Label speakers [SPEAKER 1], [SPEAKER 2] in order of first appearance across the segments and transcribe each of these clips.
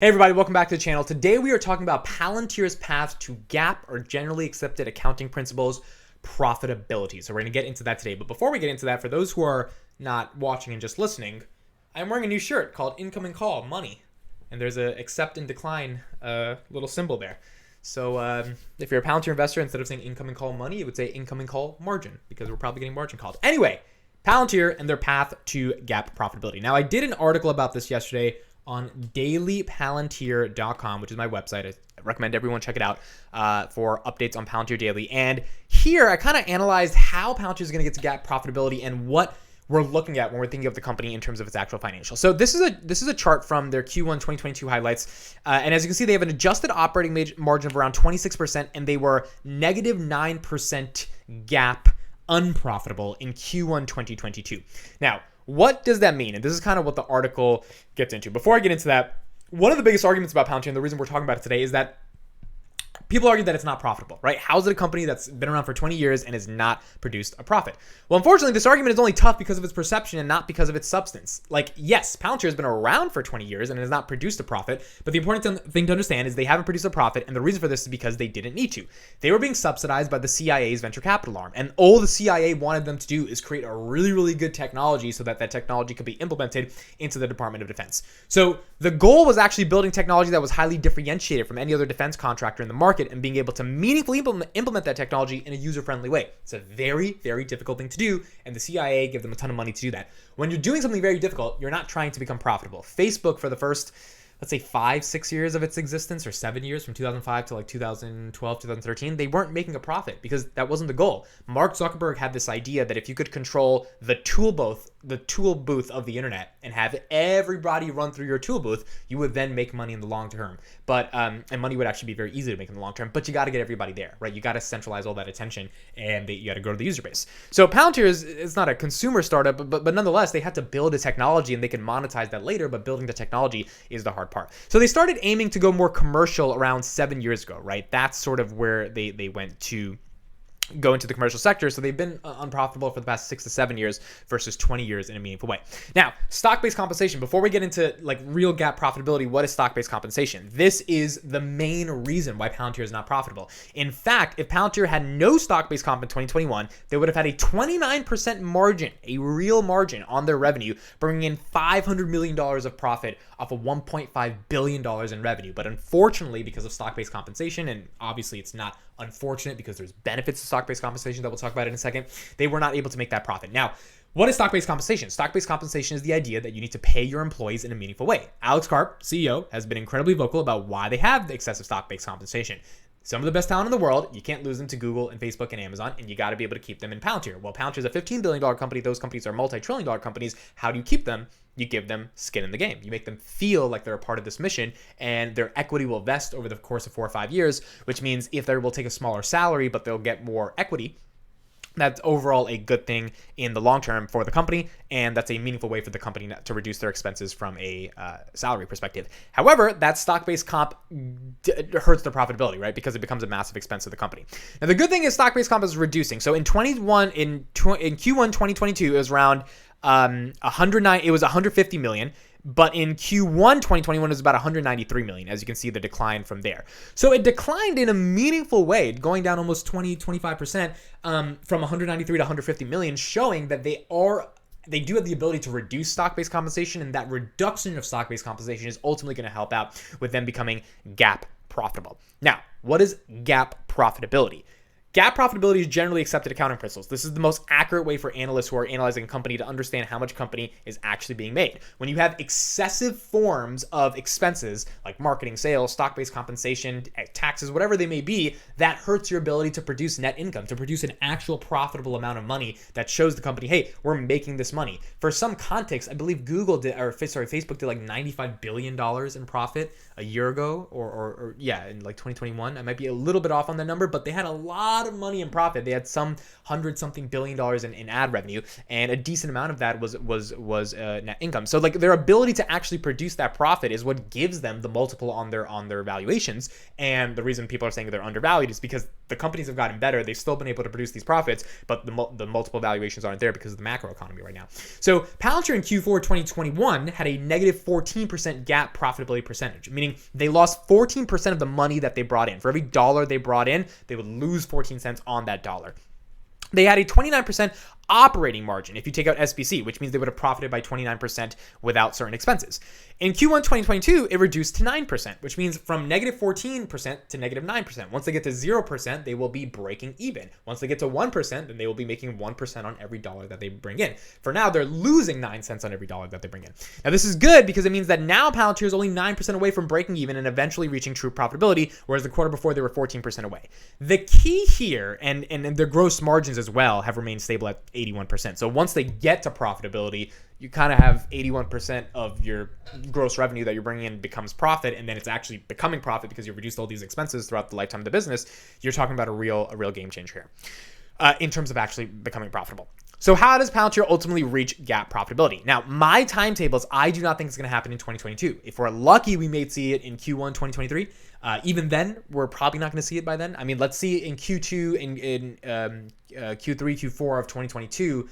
[SPEAKER 1] Hey everybody, welcome back to the channel. Today we are talking about Palantir's path to GAAP, or generally accepted accounting principles, profitability. So we're going to get into that today. But before we get into that, for those who are not watching and just listening, I'm wearing a new shirt called Incoming Call Money. And there's a accept and decline little symbol there. So if you're a Palantir investor, instead of saying incoming call money, it would say incoming call margin, because we're probably getting margin called. Anyway, Palantir and their path to GAAP profitability. Now, I did an article about this yesterday on dailypalantir.com, which is my website. I recommend everyone check it out for updates on Palantir Daily. And here I kind of analyzed how Palantir is going to get to GAAP profitability and what we're looking at when we're thinking of the company in terms of its actual financials. So this is a chart from their Q1 2022 highlights. And as you can see, they have an adjusted operating margin of around 26%, and they were negative 9% GAAP unprofitable in Q1 2022. Now, what does that mean? And this is kind of what the article gets into. Before I get into that, one of the biggest arguments about Palantir, and the reason we're talking about it today, is that people argue that it's not profitable, right? How is it a company that's been around for 20 years and has not produced a profit? Well, unfortunately, this argument is only tough because of its perception and not because of its substance. Like, yes, Palantir has been around for 20 years and has not produced a profit, but the important thing to understand is they haven't produced a profit, and the reason for this is because they didn't need to. They were being subsidized by the CIA's venture capital arm, and all the CIA wanted them to do is create a really, really good technology so that that technology could be implemented into the Department of Defense. So the goal was actually building technology that was highly differentiated from any other defense contractor in the market, and being able to meaningfully implement that technology in a user-friendly way. It's a very, very difficult thing to do, and the CIA gave them a ton of money to do that. When you're doing something very difficult, you're not trying to become profitable. Facebook, for the first, let's say 5-6 years of its existence, or 7 years, from 2005 to like 2012, 2013, they weren't making a profit because that wasn't the goal. Mark Zuckerberg had this idea that if you could control the tool booth of the internet and have everybody run through your tool booth, you would then make money in the long term. But and money would actually be very easy to make in the long term, but you got to get everybody there, right? You got to centralize all that attention, and you got to go to the user base. So Palantir is not a consumer startup, but nonetheless, they had to build a technology, and they can monetize that later, but building the technology is the hard part. So they started aiming to go more commercial around 7 years ago, right? That's sort of where they went to go into the commercial sector. So they've been unprofitable for the past 6 to 7 years versus 20 years in a meaningful way. Now, stock-based compensation. Before we get into like real GAAP profitability, what is stock-based compensation? This is the main reason why Palantir is not profitable. In fact, if Palantir had no stock-based comp in 2021, they would have had a 29% margin, a real margin on their revenue, bringing in $500 million of profit off of $1.5 billion in revenue. But unfortunately, because of stock-based compensation, and obviously it's not unfortunate because there's benefits to stock-based compensation that we'll talk about in a second, they were not able to make that profit. Now, what is stock-based compensation? Stock-based compensation is the idea that you need to pay your employees in a meaningful way. Alex Karp, CEO, has been incredibly vocal about why they have the excessive stock-based compensation. Some of the best talent in the world, you can't lose them to Google and Facebook and Amazon, and you got to be able to keep them in Palantir. Well, Palantir is a $15 billion company. Those companies are multi-trillion-dollar companies. How do you keep them? You give them skin in the game. You make them feel like they're a part of this mission, and their equity will vest over the course of 4 or 5 years, which means if they will take a smaller salary, but they'll get more equity, that's overall a good thing in the long term for the company, and that's a meaningful way for the company to reduce their expenses from a salary perspective. However, that stock-based comp hurts their profitability, right? Because it becomes a massive expense of the company. Now, the good thing is stock-based comp is reducing. So in Q1 2022, it was around 109. It was 150 million. But in Q1 2021, it was about 193 million, as you can see the decline from there. So it declined in a meaningful way, going down almost 25% from 193 to 150 million, showing that they do have the ability to reduce stock-based compensation, and that reduction of stock-based compensation is ultimately going to help out with them becoming GAAP profitable. Now, what is GAAP profitability? GAAP profitability is generally accepted accounting principles. This is the most accurate way for analysts who are analyzing a company to understand how much company is actually being made. When you have excessive forms of expenses like marketing, sales, stock-based compensation, taxes, whatever they may be, that hurts your ability to produce net income, to produce an actual profitable amount of money that shows the company, hey, we're making this money. For some context, I believe Facebook did like $95 billion in profit a year ago, or in like 2021. I might be a little bit off on the number, but they had a lot lot of money in profit. They had some $100-something billion in ad revenue, and a decent amount of that was net income. So like their ability to actually produce that profit is what gives them the multiple on their valuations. And the reason people are saying they're undervalued is because the companies have gotten better. They've still been able to produce these profits, but the multiple valuations aren't there because of the macro economy right now. So Palantir in Q4 2021 had a negative 14% GAAP profitability percentage, meaning they lost 14% of the money that they brought in. For every dollar they brought in, they would lose 14 cents on that dollar. They had a 29% operating margin if you take out SBC, which means they would have profited by 29% without certain expenses. In Q1 2022, it reduced to 9%, which means from negative 14% to negative 9%. Once they get to 0%, they will be breaking even. Once they get to 1%, then they will be making 1% on every dollar that they bring in. For now, they're losing 9 cents on every dollar that they bring in. Now, this is good because it means that now Palantir is only 9% away from breaking even and eventually reaching true profitability, whereas the quarter before they were 14% away. The key here, and their gross margins as well, have remained stable at 81%. So once they get to profitability, you kind of have 81% of your gross revenue that you're bringing in becomes profit, and then it's actually becoming profit because you've reduced all these expenses throughout the lifetime of the business. You're talking about a real game changer here in terms of actually becoming profitable. So how does Palantir ultimately reach GAAP profitability? Now, my timetables, I do not think it's going to happen in 2022. If we're lucky, we may see it in Q1 2023. Even then, we're probably not going to see it by then. I mean, let's see in Q2, in Q3, Q4 of 2022,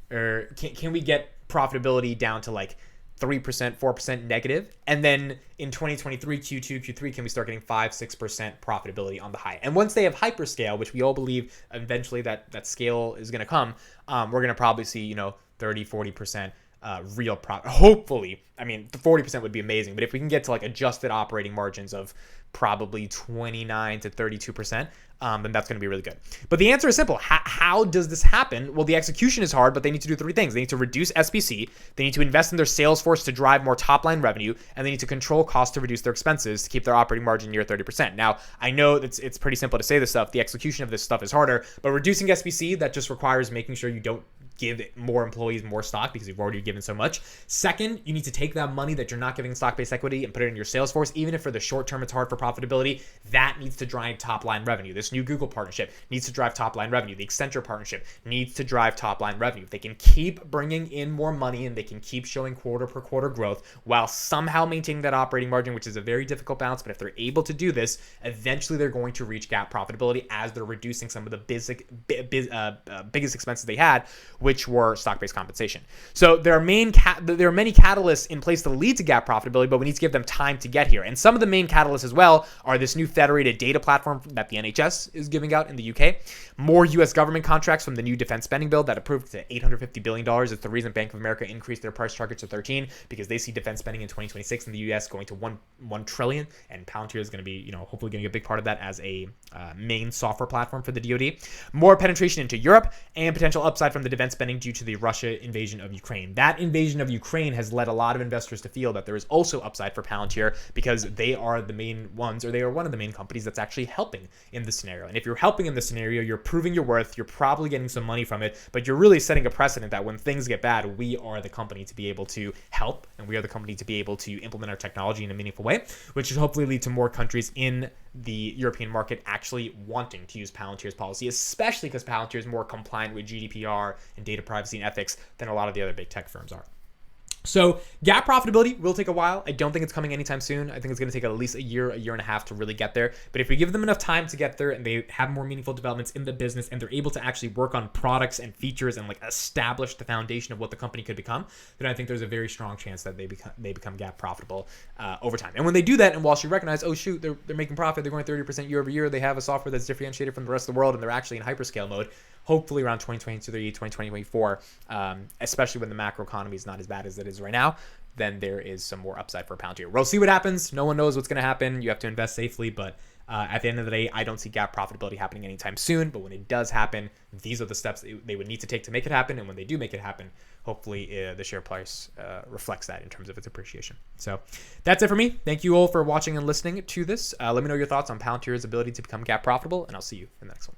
[SPEAKER 1] or can we get profitability down to like 3%, 4% negative? And then in 2023, Q2, Q3, can we start getting 5-6% profitability on the high? And once they have hyperscale, which we all believe eventually that scale is going to come, we're going to probably see, 30, 40% real profit. Hopefully, I mean, the 40% would be amazing, but if we can get to like adjusted operating margins of probably 29 to 32%, then that's going to be really good. But the answer is simple. How does this happen? Well, the execution is hard, but they need to do 3 things. They need to reduce SBC, they need to invest in their sales force to drive more top-line revenue, and they need to control costs to reduce their expenses to keep their operating margin near 30%. Now, I know it's pretty simple to say this stuff. The execution of this stuff is harder, but reducing SBC, that just requires making sure you don't give more employees more stock because you've already given so much. Second, you need to take that money that you're not giving stock-based equity and put it in your sales force. Even if for the short term it's hard for profitability, that needs to drive top-line revenue. This new Google partnership needs to drive top-line revenue. The Accenture partnership needs to drive top-line revenue. If they can keep bringing in more money and they can keep showing quarter-per-quarter growth while somehow maintaining that operating margin, which is a very difficult balance, but if they're able to do this, eventually they're going to reach GAAP profitability as they're reducing some of the biggest expenses they had, which were stock-based compensation. So there are many catalysts in place to lead to GAAP profitability, but we need to give them time to get here. And some of the main catalysts as well are this new federated data platform that the NHS is giving out in the UK, more U.S. government contracts from the new defense spending bill that approved to $850 billion. It's the reason Bank of America increased their price target to 13 because they see defense spending in 2026 in the U.S. going to 1 trillion, and Palantir is going to be, hopefully getting a big part of that as a main software platform for the DoD. More penetration into Europe and potential upside from the defense spending due to the Russia invasion of Ukraine. That invasion of Ukraine has led a lot of investors to feel that there is also upside for Palantir because they are the main ones, or they are one of the main companies that's actually helping in this scenario. And if you're helping in this scenario, you're proving your worth, you're probably getting some money from it, but you're really setting a precedent that when things get bad, we are the company to be able to help, and we are the company to be able to implement our technology in a meaningful way, which should hopefully lead to more countries in the European market actually wanting to use Palantir's policy, especially because Palantir is more compliant with GDPR and data privacy and ethics than a lot of the other big tech firms are. So GAAP profitability will take a while. I don't think it's coming anytime soon. I think it's going to take at least a year and a half to really get there. But if we give them enough time to get there and they have more meaningful developments in the business and they're able to actually work on products and features and like establish the foundation of what the company could become, then I think there's a very strong chance that they become GAAP profitable over time. And when they do that, and Wall Street recognize, oh shoot, they're making profit, they're going 30% year over year, they have a software that's differentiated from the rest of the world, and they're actually in hyperscale mode, hopefully around 2023, 2024, especially when the macro economy is not as bad as it is right now, then there is some more upside for Palantir. We'll see what happens. No one knows what's going to happen. You have to invest safely, but at the end of the day, I don't see GAAP profitability happening anytime soon. But when it does happen, these are the steps they would need to take to make it happen. And when they do make it happen, hopefully the share price reflects that in terms of its appreciation. So that's it for me. Thank you all for watching and listening to this. Let me know your thoughts on Palantir's ability to become GAAP profitable, and I'll see you in the next one.